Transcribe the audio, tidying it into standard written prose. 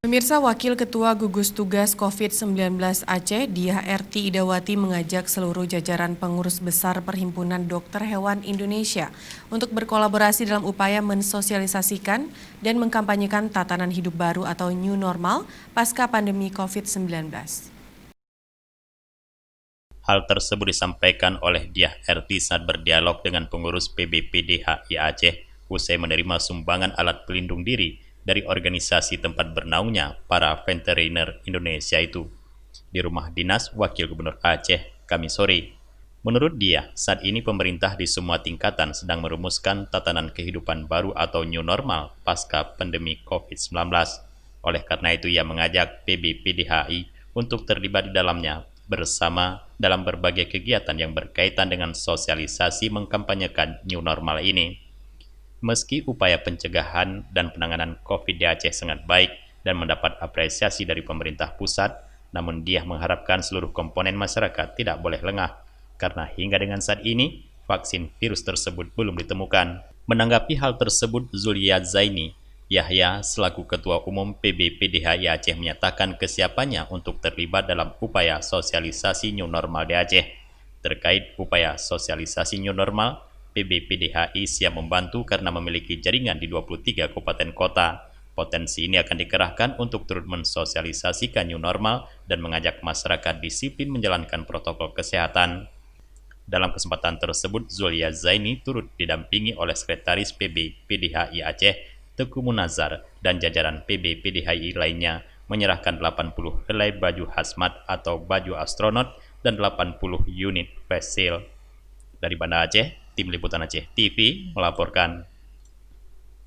Pemirsa, Wakil Ketua Gugus Tugas COVID-19 Aceh, Diah Erti Idawati mengajak seluruh jajaran pengurus besar Perhimpunan Dokter Hewan Indonesia untuk berkolaborasi dalam upaya mensosialisasikan dan mengkampanyekan tatanan hidup baru atau new normal pasca pandemi COVID-19. Hal tersebut disampaikan oleh Diah Erti saat berdialog dengan pengurus PBPDHI Aceh usai menerima sumbangan alat pelindung diri dari organisasi tempat bernaungnya para veteriner Indonesia itu di rumah dinas Wakil Gubernur Aceh Kamis sore. Menurut dia, saat ini pemerintah di semua tingkatan sedang merumuskan tatanan kehidupan baru atau new normal pasca pandemi COVID-19. Oleh karena itu, ia mengajak PBPDHI untuk terlibat di dalamnya bersama dalam berbagai kegiatan yang berkaitan dengan sosialisasi mengkampanyekan new normal ini. Meski upaya pencegahan dan penanganan COVID di Aceh sangat baik dan mendapat apresiasi dari pemerintah pusat, namun dia mengharapkan seluruh komponen masyarakat tidak boleh lengah, karena hingga dengan saat ini, vaksin virus tersebut belum ditemukan. Menanggapi hal tersebut, Zulia Zaini Yahya selaku Ketua Umum PBPDHI Aceh menyatakan kesiapannya untuk terlibat dalam upaya sosialisasi new normal di Aceh. Terkait upaya sosialisasi new normal, PBPDHI siap membantu karena memiliki jaringan di 23 kabupaten kota. Potensi ini akan dikerahkan untuk turut mensosialisasikan new normal dan mengajak masyarakat disiplin menjalankan protokol kesehatan. Dalam kesempatan tersebut, Zulia Zaini turut didampingi oleh Sekretaris PBPDHI Aceh, Teguh Munazar, dan jajaran PBPDHI lainnya menyerahkan 80 helai baju hazmat atau baju astronot dan 80 unit face shield. Dari Banda Aceh, Tim Liputan Aceh TV melaporkan.